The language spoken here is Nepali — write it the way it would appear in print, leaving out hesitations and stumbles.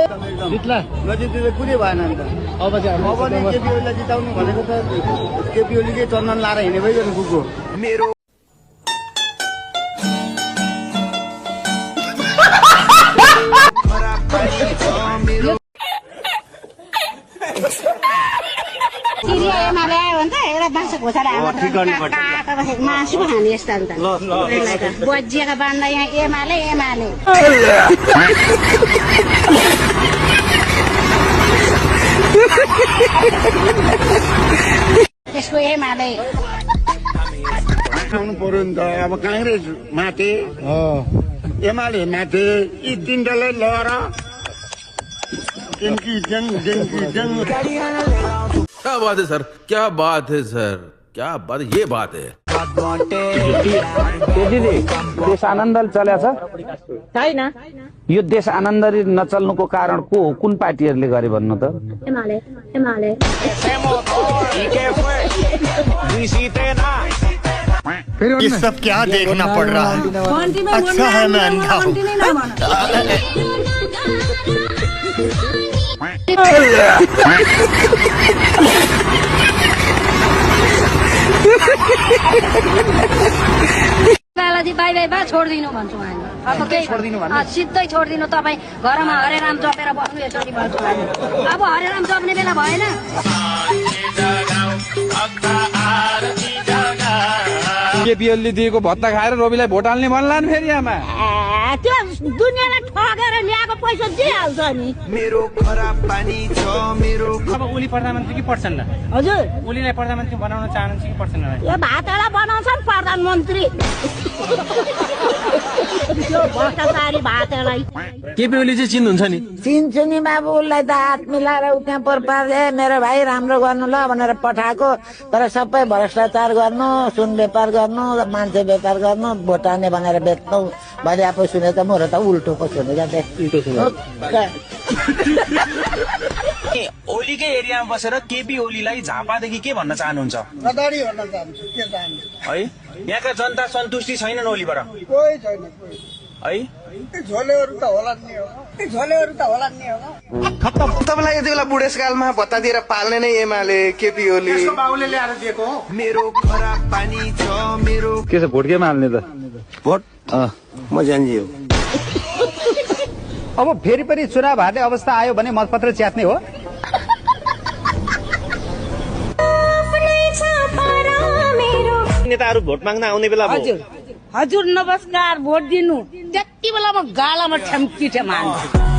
जित्ला नजिकले कुनै भएन नि त। अब चाहिँ अब नि केपी ओलीलाई जिताउनु भनेको त केपी ओलीकै चन्दन लाएर हिँडे भइगयो कुको। मेरो एमाले आयो भने त एउटा बाँसो घोषणा मासु पो खाने यस्तो अन्त बजिएका बान्दा यहाँ एमाले त्यसको एमाले आउनु पर्यो नि त। अब काङ्ग्रेस माथे एमाले माथे यी तिनटालाई लहर क्या बात है सर, क्या बात है सर, क्या बात, ये बात है। देश आनन्दले चलेछ छैन। यो देश आनन्दले नचल्नुको कारण को हो? कुन पार्टीहरूले गरे भन्नु त? एमाले ये सब क्या देखना पड़ रहा है? अच्छा है मैं अंधा हूँ। बाई बा छोडिदिनु भन्छु हामी। अब सिधै छोडिदिनु। तपाईँ घरमा हरे राम जपेर बस्नु यसरी भन्छु हामी। अब हरे राम जप्ने बेला भएन। केपी ओलीले दिएको भत्ता खाएर रविलाई भोट हाल्ने भन्ला नि फेरि आमा। त्यो दुनियाँलाई ठगेर ल्याएको पैसा दिइहाल्छ नि। मेरो खराब पानी छ मेरो। अब ओली प्रधानमन्त्री कि पर्छन् ल? हजुर ओलीलाई प्रधानमन्त्री बनाउन चाहनुहुन्छ कि पर्छन् ल? यो भातलाई बनाउँछन् प्रधानमन्त्री। त्यो भ्रष्टाचारी भातलाई केपी ओली चाहिँ चिन्नुहुन्छ नि? चिन्छु नि बाबु। उसलाई त हात मिलाएर उ त्यहाँ पर्पाले मेरो भाइ राम्रो गर्नु ल भनेर पठाएको। तर सबै भ्रष्टाचार गर्नु, सुन व्यापार गर्नु, मान्छे व्यापार गर्नु, भोटाने भनेर बेच्नु भने आफू सुने त मेरो त उल्टो पो सुनेको ओलीकै एरियामा बसेर केपी ओलीलाई झापादेखि के भन्न चाहनुहुन्छ? गदारी भन्न चाहन्छु। के चाहन्छु है यहाँका जनता सन्तुष्टि छैनन् ओलीबाट? कोही छैन कोही। है झोलेहरू त होला नि होला। तपाईँलाई यति बेला बुढेसकालमा भत्ता दिएर पाल्ने नै एमाले केपी ओली बाबुले ल्याएर दिएको हो। मेरो खराब पानी छ मेरो। के छ भोट केमा हाल्ने त? भोट म जान्जी हो। अब फेरि पनि चुनाव हार्ने अवस्था आयो भने मतपत्र च्यात्ने हो। नेताहरू भोट माग्न आउने बेला भयो। हजुर नमस्कार। भोट दिनु त्यति बेला म गालामा ठ्याम्की ठ्याम हाल्छु।